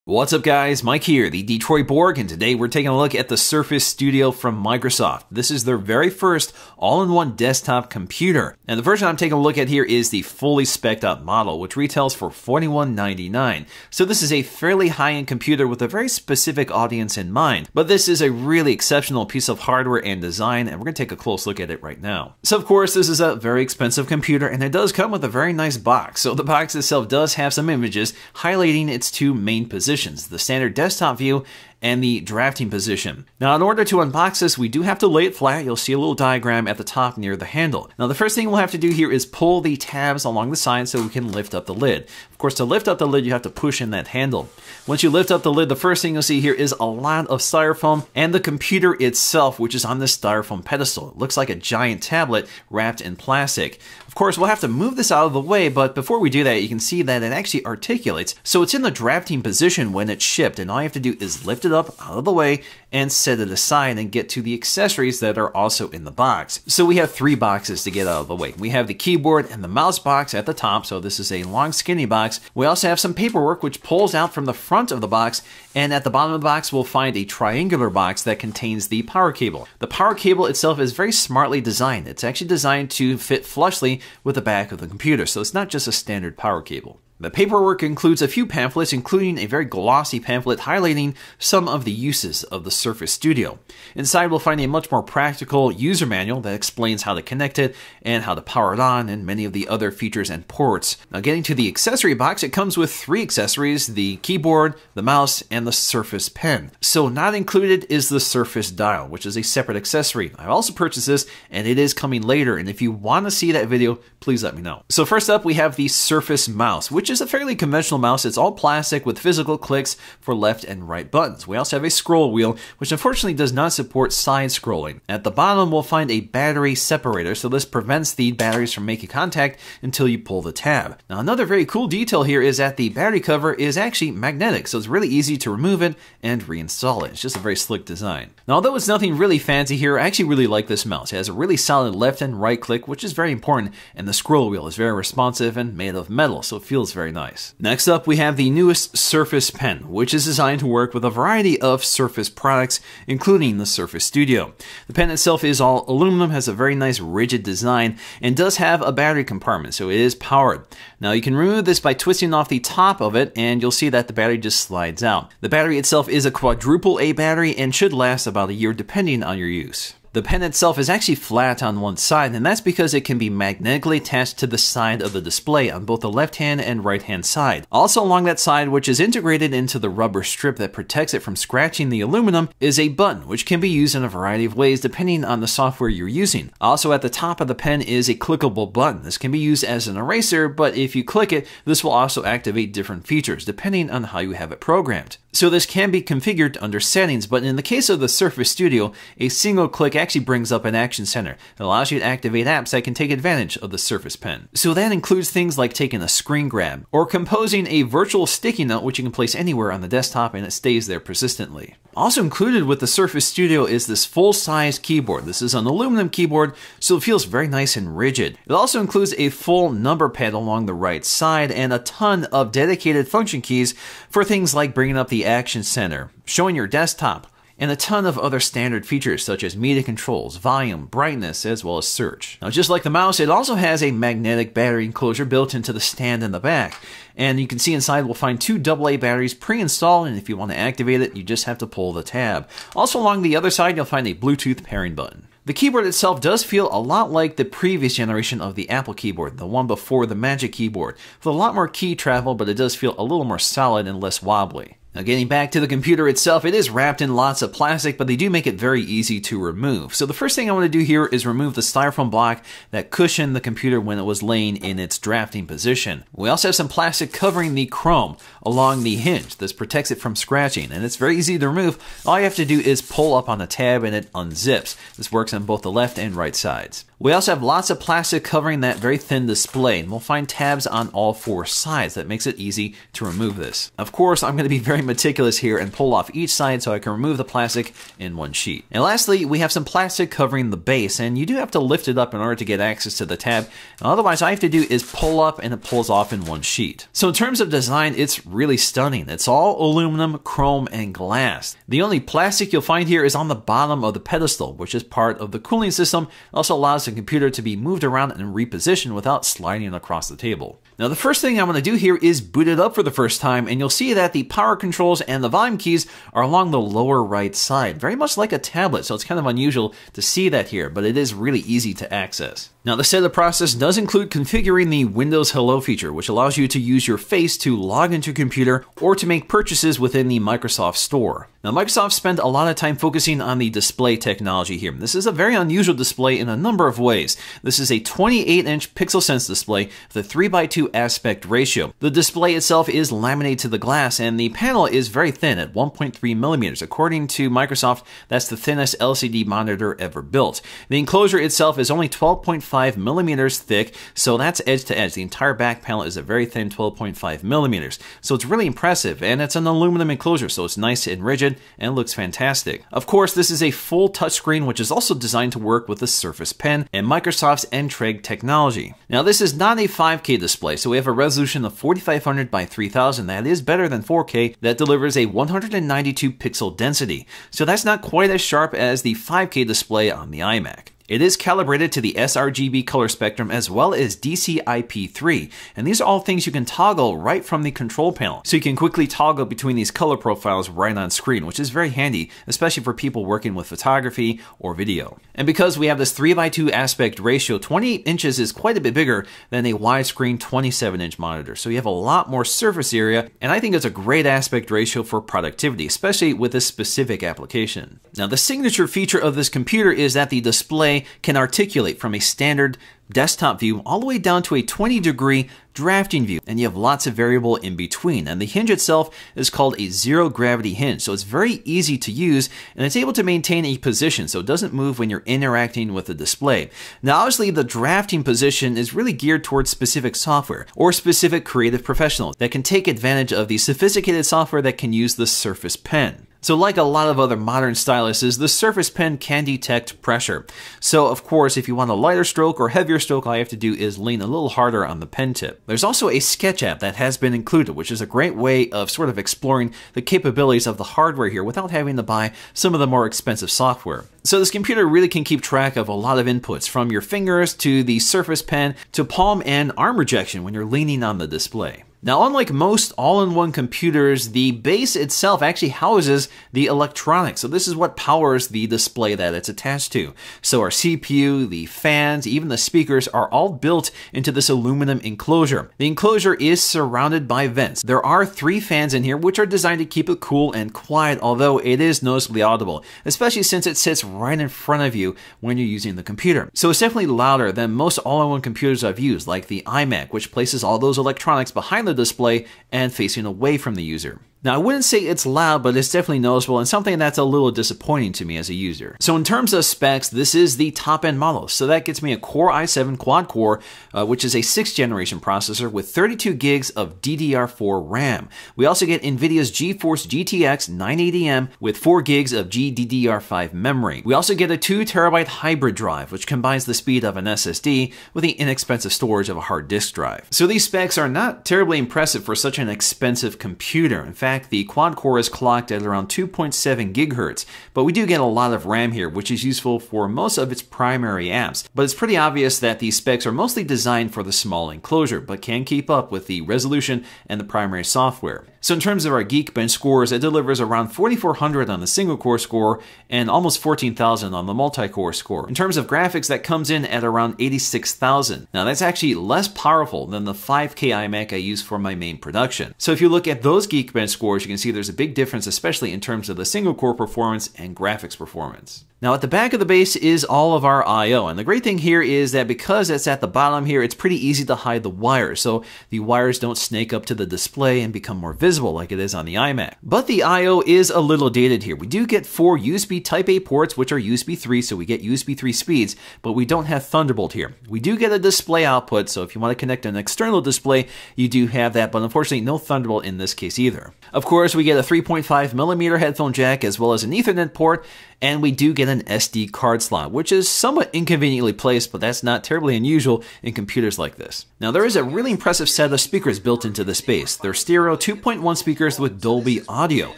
What's up guys, Mike here, the Detroit Borg, and today we're taking a look at the Surface Studio from Microsoft. This is their very first all-in-one desktop computer. And the version I'm taking a look at here is the fully spec'd out model, which retails for $41.99. So this is a fairly high-end computer with a very specific audience in mind. But this is a really exceptional piece of hardware and design, and we're going to take a close look at it right now. So of course, this is a very expensive computer, and it does come with a very nice box. So the box itself does have some images highlighting its two main positions. The standard desktop view and the drafting position. Now in order to unbox this, we do have to lay it flat. You'll see a little diagram at the top near the handle. Now the first thing we'll have to do here is pull the tabs along the side so we can lift up the lid. Of course, to lift up the lid, you have to push in that handle. Once you lift up the lid, the first thing you'll see here is a lot of styrofoam and the computer itself, which is on this styrofoam pedestal. It looks like a giant tablet wrapped in plastic. Of course, we'll have to move this out of the way, but before we do that, you can see that it actually articulates. So it's in the drafting position when it's shipped, and all you have to do is lift it up out of the way and set it aside and get to the accessories that are also in the box. So we have three boxes to get out of the way. We have the keyboard and the mouse box at the top, so this is a long skinny box. We also have some paperwork which pulls out from the front of the box, and at the bottom of the box we'll find a triangular box that contains the power cable. The power cable itself is very smartly designed. It's actually designed to fit flushly with the back of the computer, so it's not just a standard power cable. The paperwork includes a few pamphlets, including a very glossy pamphlet highlighting some of the uses of the Surface Studio. Inside we'll find a much more practical user manual that explains how to connect it and how to power it on and many of the other features and ports. Now getting to the accessory box, it comes with three accessories: the keyboard, the mouse, and the Surface Pen. So not included is the Surface Dial, which is a separate accessory. I also purchased this and it is coming later, and if you want to see that video, please let me know. So first up we have the Surface Mouse, which is a fairly conventional mouse. It's all plastic with physical clicks for left and right buttons. We also have a scroll wheel, which unfortunately does not support side scrolling. At the bottom, we'll find a battery separator, so this prevents the batteries from making contact until you pull the tab. Now another very cool detail here is that the battery cover is actually magnetic, so it's really easy to remove it and reinstall it. It's just a very slick design. Now although it's nothing really fancy here, I actually really like this mouse. It has a really solid left and right click, which is very important, and the scroll wheel is very responsive and made of metal, so it feels very nice. Next up, we have the newest Surface Pen, which is designed to work with a variety of Surface products, including the Surface Studio. The pen itself is all aluminum, has a very nice rigid design, and does have a battery compartment, so it is powered. Now you can remove this by twisting off the top of it, and you'll see that the battery just slides out. The battery itself is a quadruple A battery and should last about a year depending on your use. The pen itself is actually flat on one side, and that's because it can be magnetically attached to the side of the display on both the left hand and right hand side. Also along that side, which is integrated into the rubber strip that protects it from scratching the aluminum, is a button, which can be used in a variety of ways depending on the software you're using. Also at the top of the pen is a clickable button. This can be used as an eraser, but if you click it, this will also activate different features depending on how you have it programmed. So this can be configured under settings, but in the case of the Surface Studio, a single click actually brings up an action center that allows you to activate apps that can take advantage of the Surface Pen. So that includes things like taking a screen grab or composing a virtual sticky note, which you can place anywhere on the desktop and it stays there persistently. Also included with the Surface Studio is this full-size keyboard. This is an aluminum keyboard, so it feels very nice and rigid. It also includes a full number pad along the right side and a ton of dedicated function keys for things like bringing up the action center, showing your desktop, and a ton of other standard features such as media controls, volume, brightness, as well as search. Now just like the mouse, it also has a magnetic battery enclosure built into the stand in the back. And you can see inside we'll find two AA batteries pre-installed, and if you want to activate it, you just have to pull the tab. Also along the other side, you'll find a Bluetooth pairing button. The keyboard itself does feel a lot like the previous generation of the Apple keyboard, the one before the Magic Keyboard, with a lot more key travel, but it does feel a little more solid and less wobbly. Now getting back to the computer itself, it is wrapped in lots of plastic, but they do make it very easy to remove. So the first thing I want to do here is remove the styrofoam block that cushioned the computer when it was laying in its drafting position. We also have some plastic covering the chrome along the hinge. This protects it from scratching, and it's very easy to remove. All you have to do is pull up on the tab and it unzips. This works on both the left and right sides. We also have lots of plastic covering that very thin display, and we'll find tabs on all 4 sides. That makes it easy to remove this. Of course, I'm going to be very meticulous here and pull off each side so I can remove the plastic in one sheet. And lastly, we have some plastic covering the base, and you do have to lift it up in order to get access to the tab. And otherwise, all I have to do is pull up and it pulls off in one sheet. So in terms of design, it's really stunning. It's all aluminum, chrome, and glass. The only plastic you'll find here is on the bottom of the pedestal, which is part of the cooling system. It also allows the computer to be moved around and repositioned without sliding across the table. Now the first thing I'm going to do here is boot it up for the first time, and you'll see that the power controls and the volume keys are along the lower right side, very much like a tablet, so it's kind of unusual to see that here, but it is really easy to access. Now the setup process does include configuring the Windows Hello feature, which allows you to use your face to log into your computer or to make purchases within the Microsoft Store. Now Microsoft spent a lot of time focusing on the display technology here. This is a very unusual display in a number of ways. This is a 28-inch PixelSense display with a 3:2 aspect ratio. The display itself is laminated to the glass, and the panel is very thin at 1.3 millimeters. According to Microsoft, that's the thinnest LCD monitor ever built. The enclosure itself is only 12.5 millimeters thick, so that's edge to edge. The entire back panel is a very thin 12.5 millimeters. So it's really impressive, and it's an aluminum enclosure, so it's nice and rigid and looks fantastic. Of course, this is a full touchscreen, which is also designed to work with the Surface Pen and Microsoft's Entreg technology. Now, this is not a 5K display, so we have a resolution of 4500 by 3000. That is better than 4K. That delivers a 192 pixel density. So that's not quite as sharp as the 5K display on the iMac. It is calibrated to the sRGB color spectrum as well as DCI-P3, and these are all things you can toggle right from the control panel. So you can quickly toggle between these color profiles right on screen, which is very handy, especially for people working with photography or video. And because we have this 3:2 aspect ratio, 28 inches is quite a bit bigger than a widescreen 27-inch monitor. So you have a lot more surface area, and I think it's a great aspect ratio for productivity, especially with this specific application. Now, the signature feature of this computer is that the display can articulate from a standard desktop view all the way down to a 20-degree drafting view, and you have lots of variable in between. And the hinge itself is called a zero gravity hinge, so it's very easy to use, and it's able to maintain a position so it doesn't move when you're interacting with the display. Now obviously the drafting position is really geared towards specific software or specific creative professionals that can take advantage of the sophisticated software that can use the Surface Pen. So like a lot of other modern styluses, the Surface Pen can detect pressure. So of course, if you want a lighter stroke or heavier stroke, all you have to do is lean a little harder on the pen tip. There's also a Sketch app that has been included, which is a great way of sort of exploring the capabilities of the hardware here without having to buy some of the more expensive software. So this computer really can keep track of a lot of inputs, from your fingers to the Surface Pen to palm and arm rejection when you're leaning on the display. Now, unlike most all-in-one computers, the base itself actually houses the electronics. So this is what powers the display that it's attached to. So our CPU, the fans, even the speakers are all built into this aluminum enclosure. The enclosure is surrounded by vents. There are 3 fans in here, which are designed to keep it cool and quiet, although it is noticeably audible, especially since it sits right in front of you when you're using the computer. So it's definitely louder than most all-in-one computers I've used, like the iMac, which places all those electronics behind the display and facing away from the user. Now, I wouldn't say it's loud, but it's definitely noticeable and something that's a little disappointing to me as a user. So in terms of specs, this is the top-end model. So that gets me a Core i7 quad-core, which is a 6th generation processor with 32 gigs of DDR4 RAM. We also get NVIDIA's GeForce GTX 980M with 4 gigs of GDDR5 memory. We also get a 2 terabyte hybrid drive, which combines the speed of an SSD with the inexpensive storage of a hard disk drive. So these specs are not terribly impressive for such an expensive computer. In fact, the quad core is clocked at around 2.7 gigahertz, but we do get a lot of RAM here, which is useful for most of its primary apps. But it's pretty obvious that these specs are mostly designed for the small enclosure, but can keep up with the resolution and the primary software. So in terms of our Geekbench scores, it delivers around 4,400 on the single core score and almost 14,000 on the multi-core score. In terms of graphics, that comes in at around 86,000. Now that's actually less powerful than the 5K iMac I use for my main production. So if you look at those Geekbench scores, you can see there's a big difference, especially in terms of the single core performance and graphics performance. Now at the back of the base is all of our I/O, and the great thing here is that because it's at the bottom here, it's pretty easy to hide the wires, so the wires don't snake up to the display and become more visible like it is on the iMac. But the I/O is a little dated here. We do get 4 USB Type-A ports, which are USB 3, so we get USB 3 speeds, but we don't have Thunderbolt here. We do get a display output, so if you want to connect an external display, you do have that, but unfortunately no Thunderbolt in this case either. Of course, we get a 3.5mm headphone jack as well as an Ethernet port, and we do get an SD card slot, which is somewhat inconveniently placed, but that's not terribly unusual in computers like this. Now there is a really impressive set of speakers built into the base. They're stereo 2.1 speakers with Dolby Audio,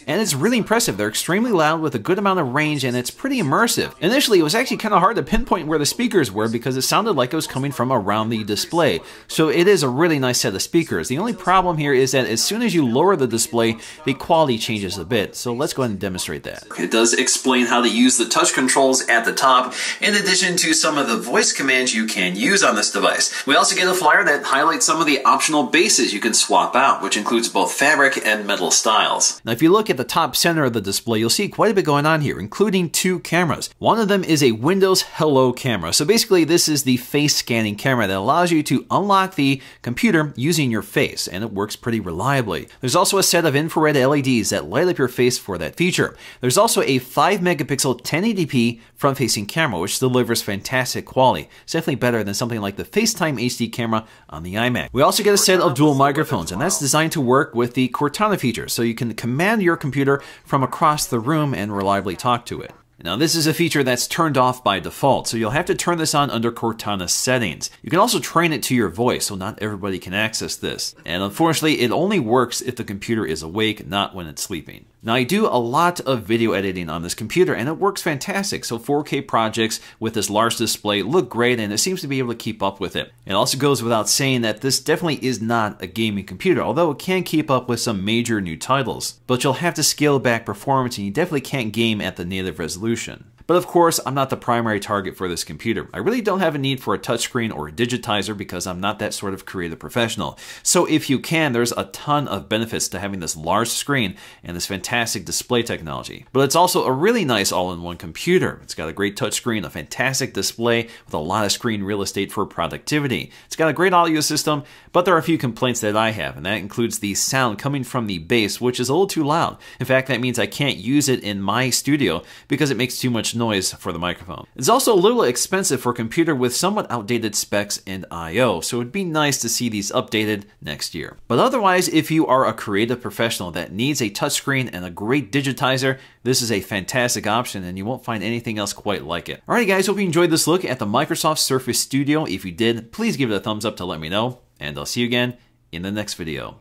and it's really impressive. They're extremely loud with a good amount of range, and it's pretty immersive. Initially, it was actually kind of hard to pinpoint where the speakers were because it sounded like it was coming from around the display. So it is a really nice set of speakers. The only problem here is that as soon as you lower the display, the quality changes a bit. So let's go ahead and demonstrate that. It does explain how to use the touch controls at the top, in addition to some of the voice commands you can use on this device. We also get a flyer that highlights some of the optional bases you can swap out, which includes both fabric and metal styles. Now if you look at the top center of the display, you'll see quite a bit going on here, including 2 cameras. One of them is a Windows Hello camera. So basically this is the face scanning camera that allows you to unlock the computer using your face, and it works pretty reliably. There's also a set of infrared LEDs that light up your face for that feature. There's also a 5 megapixel 1080p front-facing camera, which delivers fantastic quality. It's definitely better than something like the FaceTime HD camera on the iMac. We also get a set of dual microphones, and that's designed to work with the Cortana feature, so you can command your computer from across the room and reliably talk to it. Now this is a feature that's turned off by default, so you'll have to turn this on under Cortana settings. You can also train it to your voice, so not everybody can access this. And unfortunately, it only works if the computer is awake, not when it's sleeping. Now I do a lot of video editing on this computer, and it works fantastic. So 4K projects with this large display look great, and it seems to be able to keep up with it. It also goes without saying that this definitely is not a gaming computer, although it can keep up with some major new titles. But you'll have to scale back performance, and you definitely can't game at the native resolution. But of course, I'm not the primary target for this computer. I really don't have a need for a touchscreen or a digitizer because I'm not that sort of creative professional. So if you can, there's a ton of benefits to having this large screen and this fantastic display technology. But it's also a really nice all-in-one computer. It's got a great touchscreen, a fantastic display with a lot of screen real estate for productivity. It's got a great audio system, but there are a few complaints that I have, and that includes the sound coming from the base, which is a little too loud. In fact, that means I can't use it in my studio because it makes too much noise for the microphone. It's also a little expensive for a computer with somewhat outdated specs and I/O, so it'd be nice to see these updated next year. But otherwise, if you are a creative professional that needs a touchscreen and a great digitizer, this is a fantastic option and you won't find anything else quite like it. Alright guys, hope you enjoyed this look at the Microsoft Surface Studio. If you did, please give it a thumbs up to let me know, and I'll see you again in the next video.